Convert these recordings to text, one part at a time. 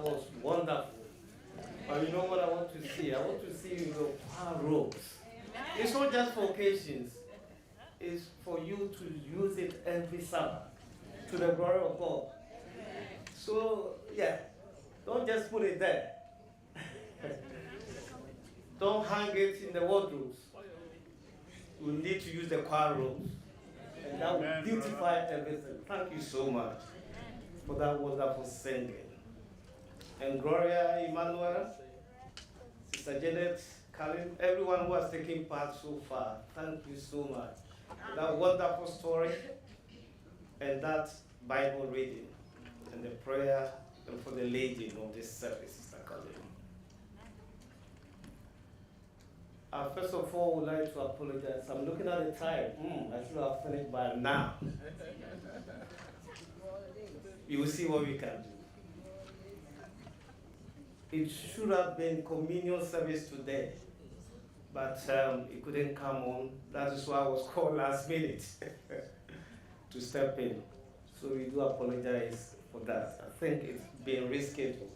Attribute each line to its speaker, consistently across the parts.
Speaker 1: was wonderful. But you know what I want to see? I want to see your choir robes. It's not just for occasions. It's for you to use it every Sabbath to the glory of God. So, yeah, don't just put it there. Don't hang it in the wardrobes. We need to use the choir robes. And that will beautify everything. Thank you so much for that wonderful singing. And Gloria, Emmanuel, Sister Janet, Colin, everyone who has taken part so far, thank you so much for that wonderful story and that Bible reading and the prayer and for the leading of this service, Sister Colin. First of all, I would like to apologize. I'm looking at the time. I should have finished by now. You will see what we can do. It should have been communion service today, but it couldn't come on. That is why I was called last minute to step in. So we do apologize for that. I think it's been rescheduled.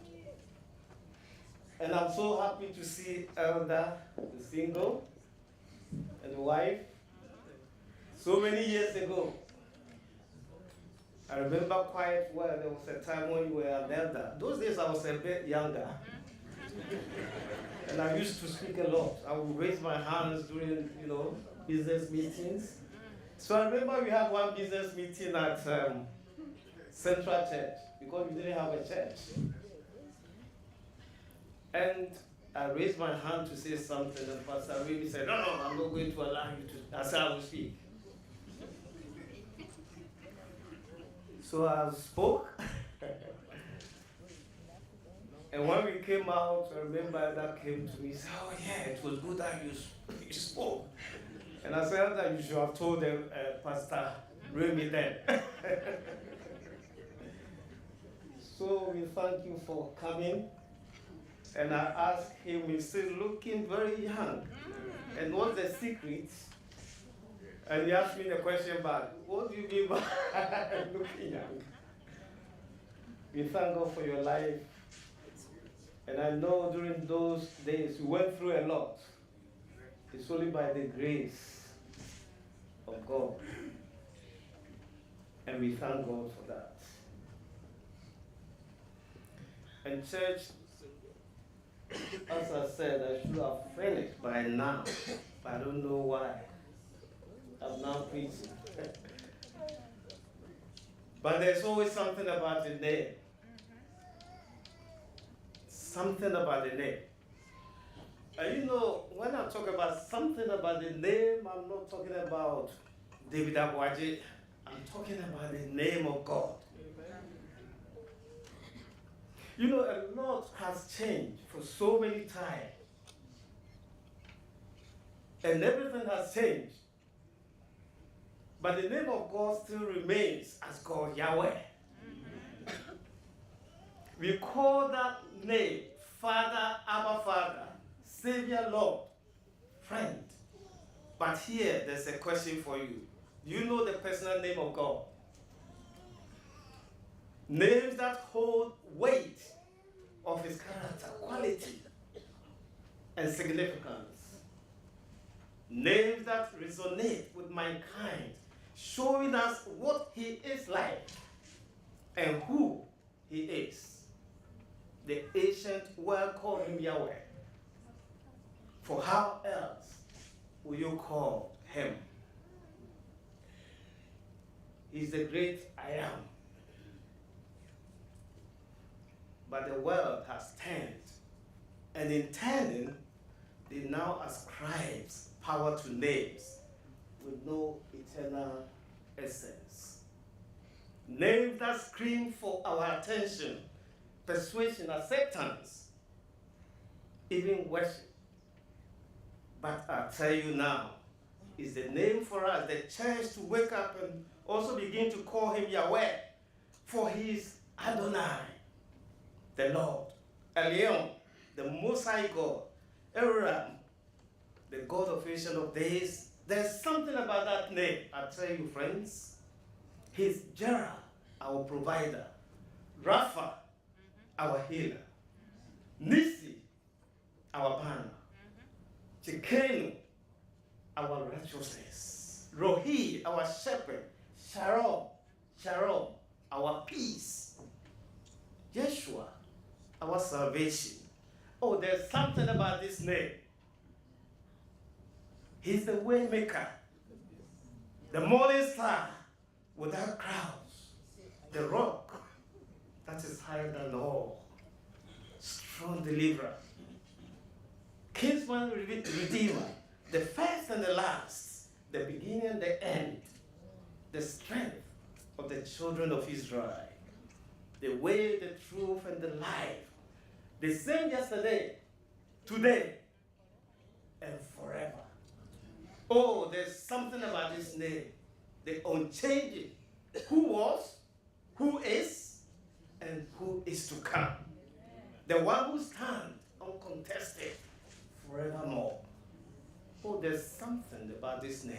Speaker 1: And I'm so happy to see Elder, the single, and the wife. So many years ago, I remember quite well, there was a time when you were an elder. Those days I was a bit younger. And I used to speak a lot. I would raise my hands during, business meetings. So I remember we had one business meeting at Central Church, because we didn't have a church. And I raised my hand to say something, and Pastor Remy said, no, I'm not going to allow you to. I said, I will speak. So I spoke. And when we came out, I remember that came to me and said, oh yeah, it was good that you spoke. And I said that you should have told them, Pastor Remy then. So we thank you for coming. And I asked him, he's still looking very young. And what's the secret? And he asked me the question back, what do you mean by looking young? We thank God for your life. And I know during those days you went through a lot. It's only by the grace of God. And we thank God for that. And church, as I said, I should have finished by now, but I don't know why. I'm now preaching. But there's always something about the name. Something about the name. And when I talk about something about the name, I'm not talking about David Aboagye. I'm talking about the name of God. A lot has changed for so many times. And everything has changed. But the name of God still remains as God Yahweh. We call that name Father, Abba Father, Savior, Lord, Friend. But here, there's a question for you. Do you know the personal name of God? Names that hold weight of his character, quality, and significance. Names that resonate with mankind, showing us what he is like and who he is. The ancient world called him Yahweh. For how else will you call him? He's the great I am. But the world has turned. And in turning, they now ascribes power to names with no eternal essence. Names that scream for our attention, persuasion, acceptance, even worship. But I tell you now, is the name for us, the church, to wake up and also begin to call him Yahweh, for he is Adonai, the Lord, Elion, the Most High God, Eram, the God of Ancient of Days. There's something about that name, I tell you, friends. He's Jireh, our provider, Rapha, our healer. Nisi, our banner. Chikenu, our righteousness. Rohi, our shepherd. Shalom, Shalom, our peace. Yeshua, our salvation. Oh, there's something about this name. He's the way maker, the morning star without clouds, the rock that is higher than all, strong deliverer, kinsman redeemer, the first and the last, the beginning and the end, the strength of the children of Israel, the way, the truth, and the life, the same yesterday, today, and forever. Oh, there's something about this name, the unchanging, who was, who is, and who is to come. The one who stands uncontested forevermore. Oh, there's something about this name.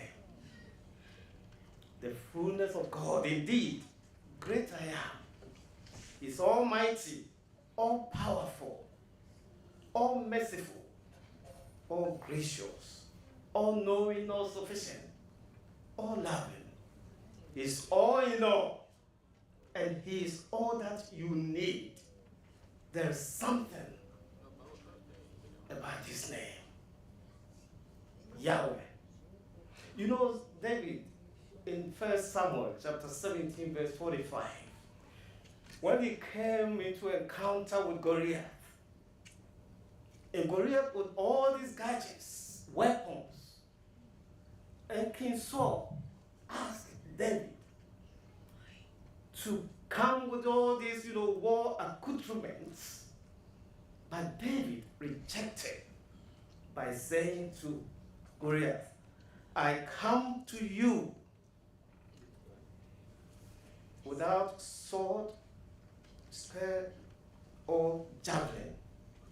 Speaker 1: The fullness of God, indeed, great I am, is almighty, all powerful, all merciful, all gracious, all knowing, all sufficient, all loving. He's all in all, and He is all that you need. There's something about His name, Yahweh. You know, David, in 1 Samuel chapter 17, verse 45, when he came into encounter with Goliath, and Goliath with all these gadgets, weapons, and King Saul asked David to come with all these, war accoutrements, but David rejected by saying to Goliath, I come to you without sword, spear, or javelin,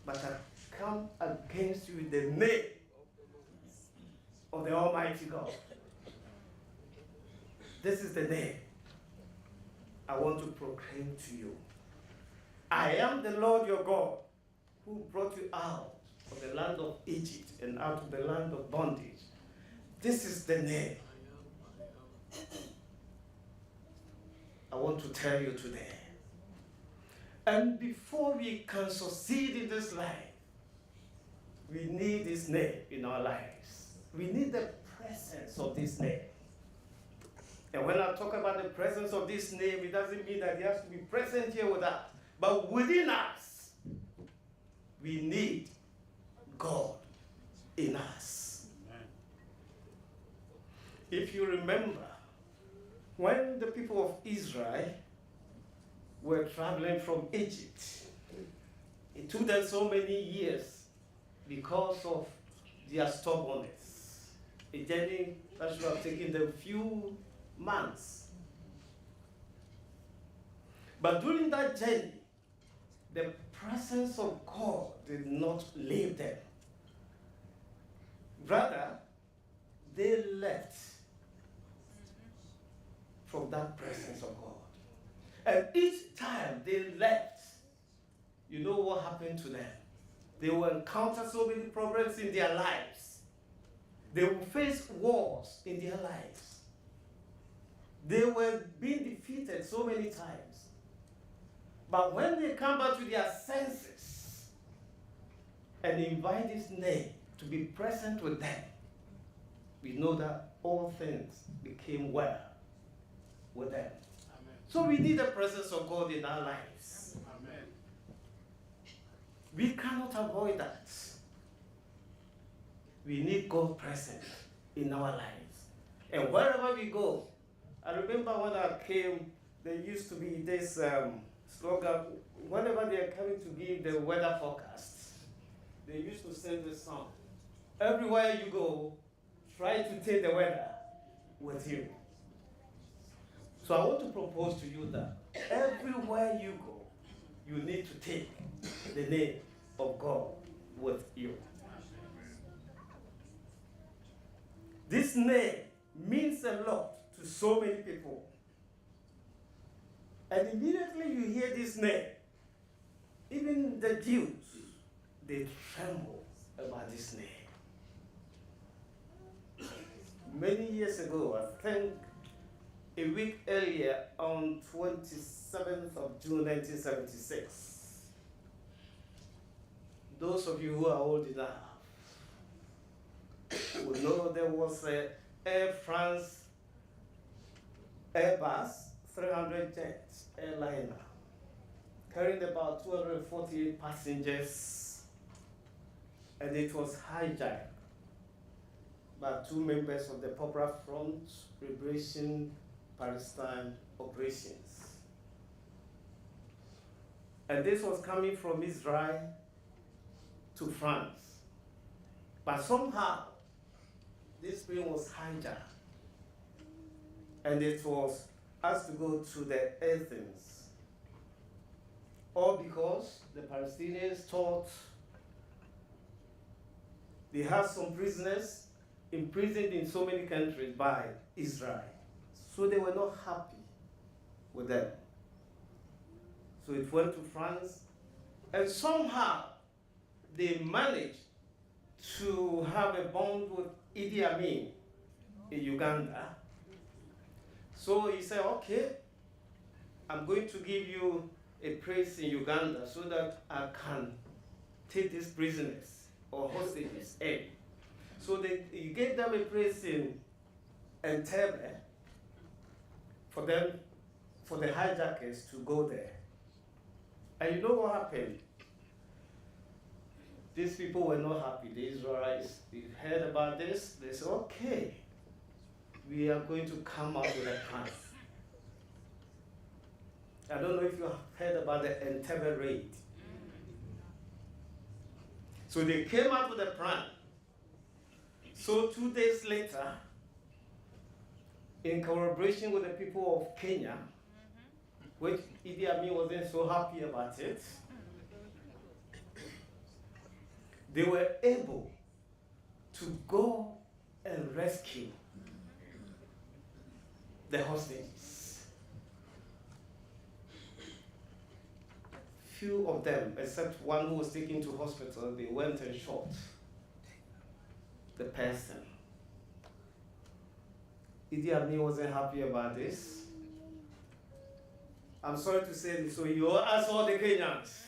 Speaker 1: but I come against you in the name of the Almighty God. This is the name I want to proclaim to you. I am the Lord your God, who brought you out of the land of Egypt and out of the land of bondage. This is the name I want to tell you today. And before we can succeed in this life, we need this name in our lives. We need the presence of this name. And when I talk about the presence of this name, it doesn't mean that He has to be present here with us. But within us, we need God in us. Amen. If you remember, when the people of Israel were traveling from Egypt, it took them so many years because of their stubbornness. A journey that should have taken them a few months. But during that journey, the presence of God did not leave them. Rather, they left from that presence of God. And each time they left, you know what happened to them? They will encounter so many problems in their lives. They will face wars in their lives. They were being defeated so many times. But when they come back to their senses and invite His name to be present with them, we know that all things became well with them. Amen. So we need the presence of God in our lives. Amen. We cannot avoid that. We need God present in our lives. And wherever we go, I remember when I came, there used to be this slogan, whenever they are coming to give the weather forecast, they used to sing this song. Everywhere you go, try to take the weather with you. So I want to propose to you that everywhere you go, you need to take the name of God with you. This name means a lot to so many people. And immediately you hear this name, Even the Jews, they tremble about this name. Many years ago, I think a week earlier, on 27th of June 1976, those of you who are old enough will know there was a Air France Airbus 300 jet airliner carrying about 248 passengers, and it was hijacked by two members of the Popular Front Liberation Palestine operations. And this was coming from Israel to France. But somehow, this plane was hijacked, and it was asked to go to the Athens. All because the Palestinians thought they had some prisoners imprisoned in so many countries by Israel. So they were not happy with them. So it went to France, and somehow they managed to have a bond with Idi Amin in Uganda. So he said, okay, I'm going to give you a place in Uganda so that I can take these prisoners or hostages in. So he gave them a place in Entebbe for the hijackers to go there. And you know what happened? These people were not happy. The Israelites, they heard about this. They said, okay, we are going to come out with a plan. I don't know if you have heard about the Entebbe raid. So they came out with a plan. So 2 days later, in collaboration with the people of Kenya, which Idi Amin wasn't so happy about it, they were able to go and rescue the hostages. Few of them, except one who was taken to hospital, they went and shot the person. Idi Amin wasn't happy about this. I'm sorry to say this, so you ask all the Kenyans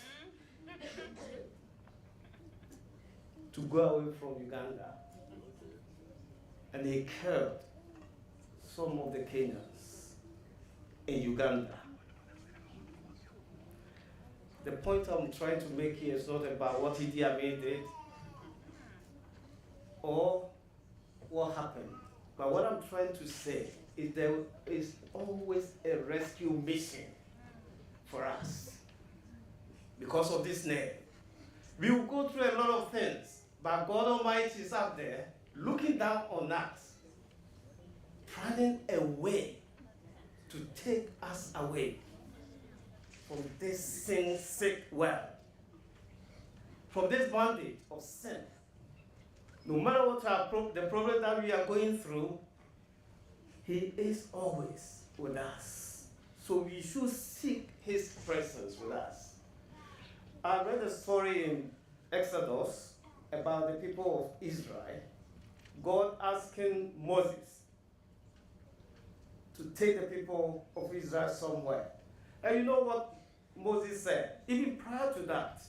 Speaker 1: to go away from Uganda. And they killed some of the Kenyans in Uganda. The point I'm trying to make here is not about what Idi Amin did or what happened. But what I'm trying to say is there is always a rescue mission for us because of this name. We will go through a lot of things, but God Almighty is up there looking down on us, planning a way to take us away from this sin-sick world, from this bondage of sin. No matter what the problem that we are going through, He is always with us. So we should seek His presence with us. I read a story in Exodus about the people of Israel, God asking Moses to take the people of Israel somewhere. And you know what Moses said? Even prior to that,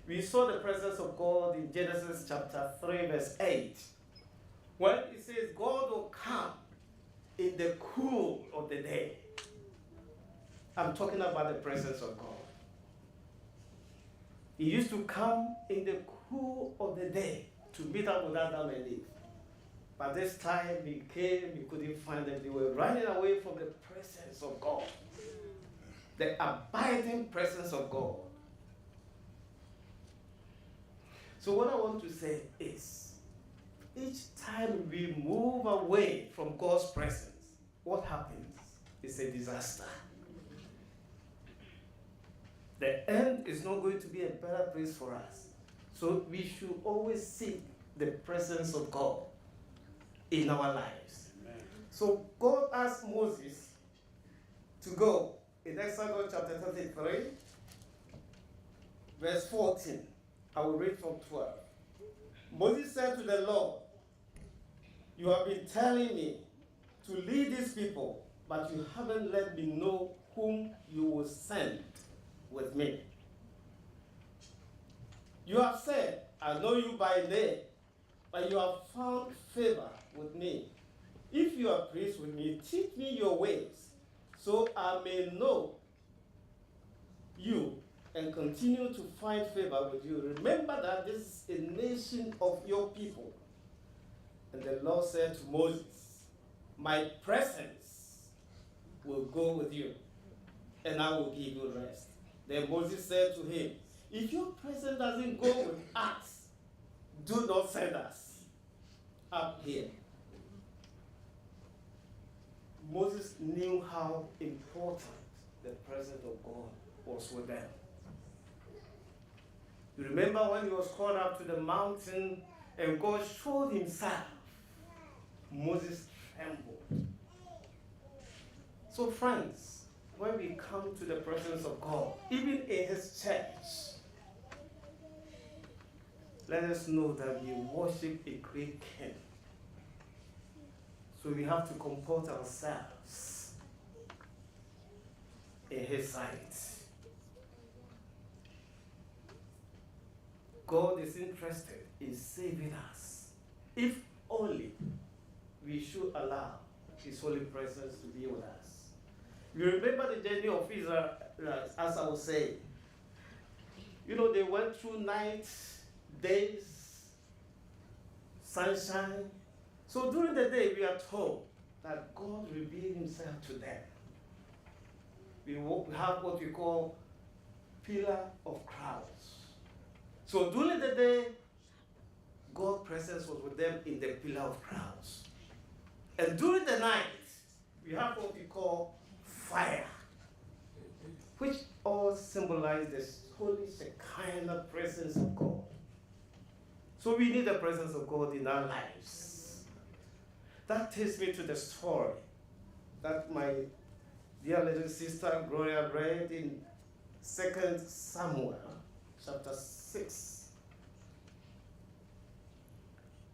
Speaker 1: we saw the presence of God in Genesis chapter 3, verse 8, when it says God will come in the cool of the day. I'm talking about the presence of God. He used to come in the cool of the day to meet up with Adam and Eve. But this time he came, he couldn't find them. They were running away from the presence of God. The abiding presence of God. So what I want to say is, each time we move away from God's presence, what happens is a disaster. The end is not going to be a better place for us. So we should always seek the presence of God in our lives. Amen. So God asked Moses to go in Exodus chapter 33, verse 14. I will read from 12. Moses said to the Lord, "You have been telling me to lead these people, but you haven't let me know whom you will send with me. You have said, I know you by name, but you have found favor with me. If you are pleased with me, teach me your ways, so I may know you and continue to find favor with you. Remember that this is a nation of your people." And the Lord said to Moses, "My presence will go with you, and I will give you rest." Then Moses said to him, "If your presence doesn't go with us, do not send us up here." Moses knew how important the presence of God was with them. You remember when he was called up to the mountain and God showed himself, Moses trembled. So friends, when we come to the presence of God, even in his church, let us know that we worship a great king. So we have to comport ourselves in his sight. God is interested in saving us, if only we should allow his holy presence to be with us. You remember the journey of Israel, as I was saying. You know, they went through nights, days, sunshine. So during the day, we are told that God revealed himself to them. We have what we call pillar of clouds. So during the day, God's presence was with them in the pillar of clouds. And during the night, we have what we call fire, which all symbolize the holy Shekinah presence of God. So we need the presence of God in our lives. That takes me to the story that my dear little sister Gloria read in 2 Samuel chapter 6.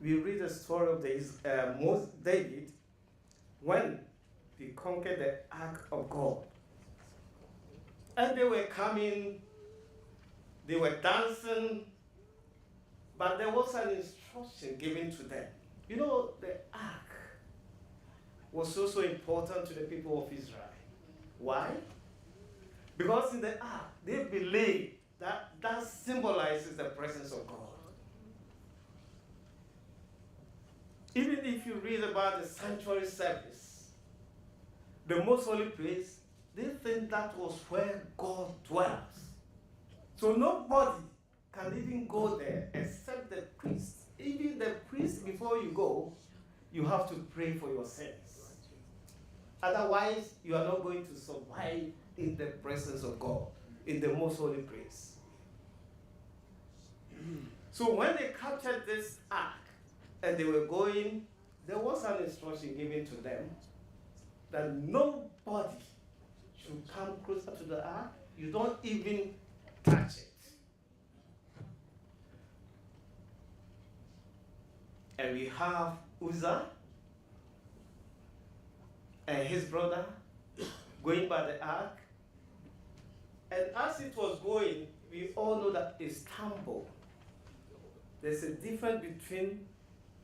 Speaker 1: We read the story of David when he conquered the ark of God. And they were coming, they were dancing, but there was an instruction given to them. You know, the ark was so important to the people of Israel. Why? Because in the ark, they believed that symbolizes the presence of God. Even if you read about the sanctuary service, the most holy place, they think that was where God dwells. So nobody can even go there except the priest. Even the priest, before you go, you have to pray for your sins. Otherwise, you are not going to survive in the presence of God, in the most holy place. So when they captured this ark and they were going, there was an instruction given to them that nobody should come closer to the ark. You don't even touch it. And we have Uzzah and his brother going by the ark. And as it was going, we all know that it stumbled. There's a difference between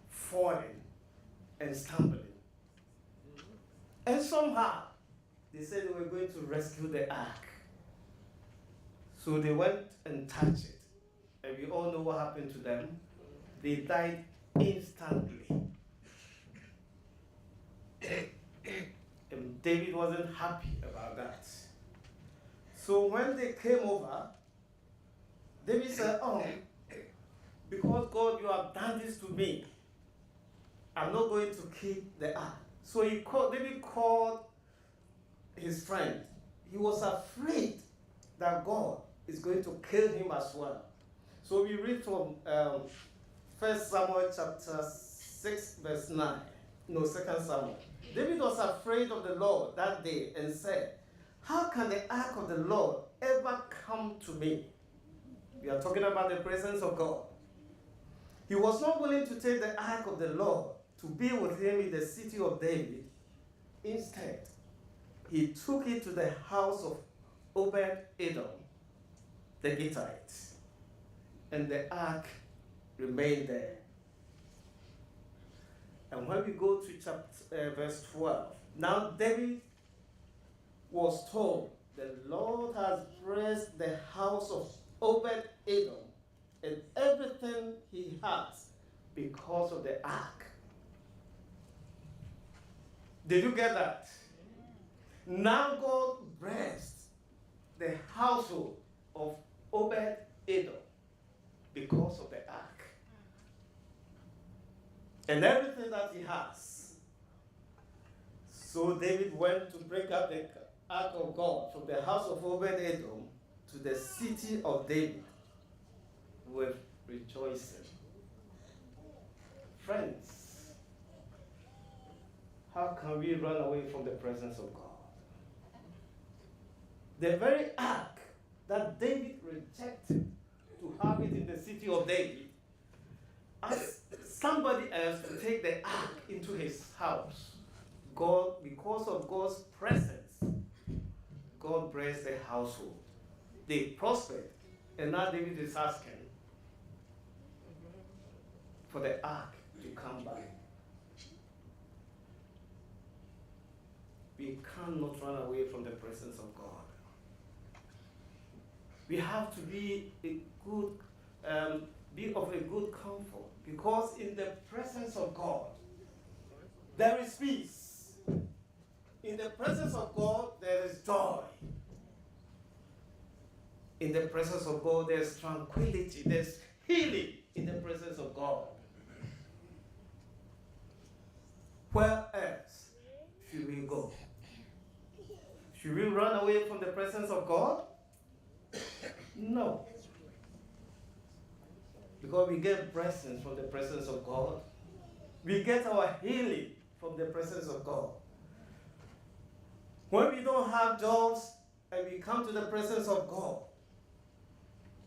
Speaker 1: falling and stumbling. And somehow, they said they were going to rescue the ark. So they went and touched it. And we all know what happened to them. They died instantly. And David wasn't happy about that. So when they came over, David said, "Oh, because God, you have done this to me, I'm not going to keep the ark." So David called his friend. He was afraid that God is going to kill him as well. So we read from 1 Samuel chapter 6, verse 9. No, 2 Samuel. David was afraid of the Lord that day and said, "How can the ark of the Lord ever come to me?" We are talking about the presence of God. He was not willing to take the ark of the Lord to be with him in the city of David. Instead, he took it to the house of Obed-Edom, the Gittite, and the ark remained there. And when we go to verse 12, now David was told, the Lord has blessed the house of Obed-Edom and everything he has because of the ark. Did you get that? Now God blessed the household of Obed-Edom because of the ark and everything that he has. So David went to break up the ark of God from the house of Obed-Edom to the city of David with rejoicing. Friends, how can we run away from the presence of God? The very ark that David rejected to have it in the city of David, asked somebody else to take the ark into his house. God, because of God's presence, God blessed the household. They prospered. And now David is asking for the ark to come back. We cannot run away from the presence of God. We have to be of a good comfort, because in the presence of God there is peace. In the presence of God there is joy. In the presence of God there's tranquility, there's healing in the presence of God. Where else should we go? Should we run away from the presence of God? No. Because we get blessings from the presence of God. We get our healing from the presence of God. When we don't have jobs and we come to the presence of God,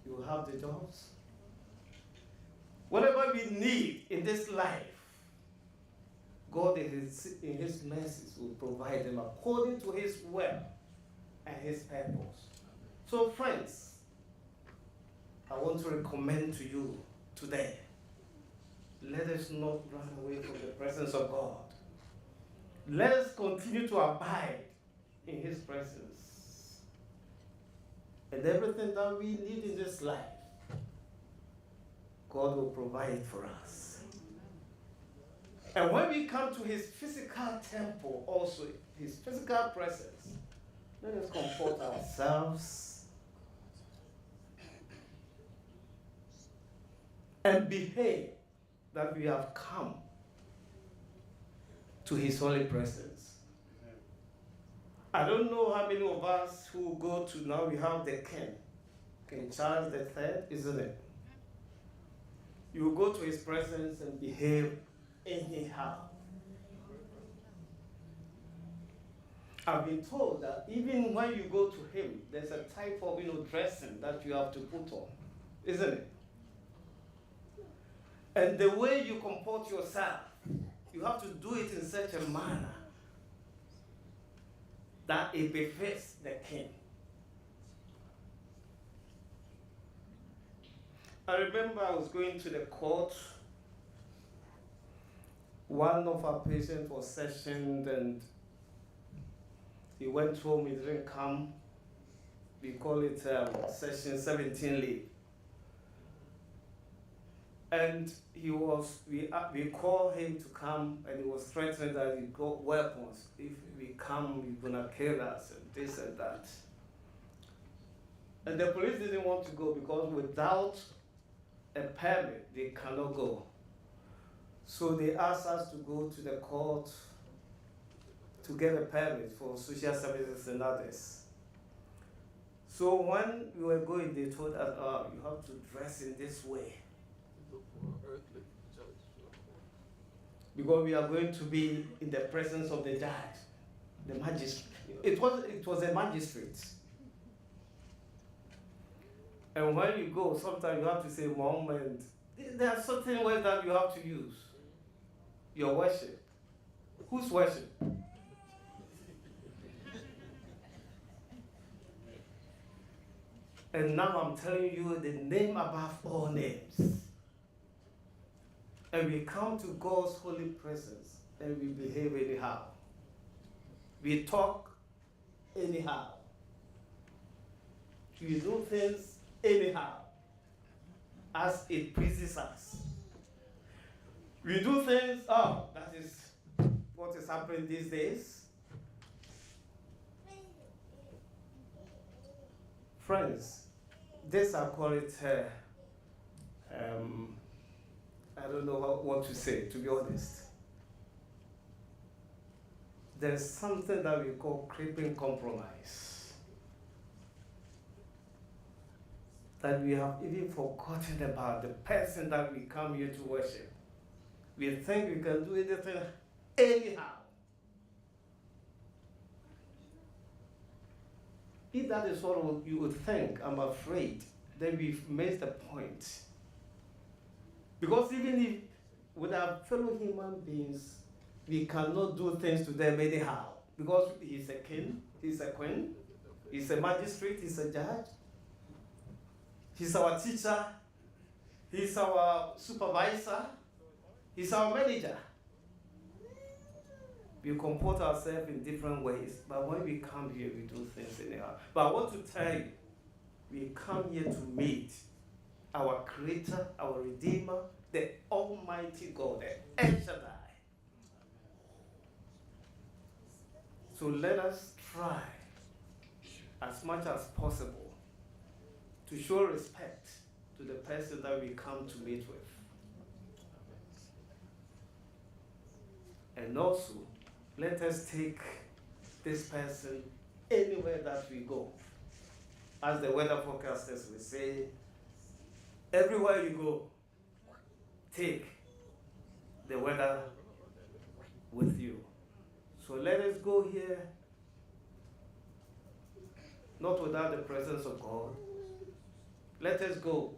Speaker 1: you have the jobs. Whatever we need in this life, God in his mercies will provide them according to his will and his purpose. So friends, I want to recommend to you today, let us not run away from the presence of God. Let us continue to abide in his presence. And everything that we need in this life, God will provide for us. And when we come to his physical temple, also his physical presence, let us comfort ourselves and behave that we have come to his holy presence. I don't know how many of us who go to, now we have the King Charles III, isn't it? You go to his presence and behave anyhow. I've been told that even when you go to him, there's a type of dressing that you have to put on, isn't it? And the way you comport yourself, you have to do it in such a manner that it befits the king. I remember I was going to the court. One of our patients was sessioned and he went home, he didn't come. We call it session 17 leave. And we called him to come, and he was threatening that he got weapons. If we come, you're gonna kill us, and this and that. And the police didn't want to go because without a permit, they cannot go. So they asked us to go to the court to get a permit for social services and others. So when we were going, they told us, you have to dress in this way. Because we are going to be in the presence of the judge, the magistrate. It was a magistrate. And when you go, sometimes you have to say moment. There are certain words that you have to use. Your worship. Whose worship? And now I'm telling you the name above all names. And we come to God's holy presence and we behave anyhow. We talk anyhow. We do things anyhow, as it pleases us. We do things, that is what is happening these days. Friends, this I call it, I don't know what to say, to be honest. There's something that we call creeping compromise. That we have even forgotten about the person that we come here to worship. We think we can do anything anyhow. If that is what you would think, I'm afraid, then we've missed the point. Because even if with our fellow human beings, we cannot do things to them anyhow. Because he's a king, he's a queen, he's a magistrate, he's a judge, he's our teacher, he's our supervisor, he's our manager. We comport ourselves in different ways, but when we come here, we do things anyhow. But I want to tell you, we come here to meet our Creator, our Redeemer, the Almighty God, the El Shaddai. So let us try as much as possible to show respect to the person that we come to meet with. And also, let us take this person anywhere that we go. As the weather forecasters will say, everywhere you go, take the weather with you. So let us go here, not without the presence of God. Let us go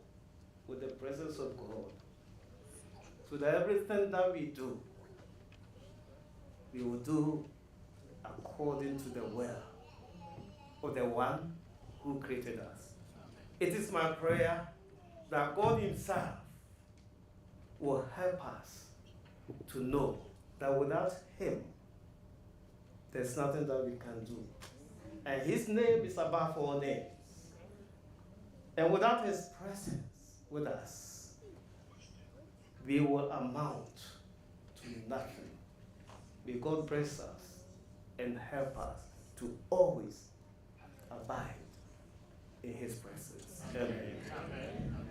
Speaker 1: with the presence of God, so that everything that we do, we will do according to the will of the one who created us. It is my prayer that God Himself will help us to know that without Him, there's nothing that we can do. And His name is above all names. And without His presence with us, we will amount to nothing. May God bless us and help us to always abide in His presence. Amen. Amen.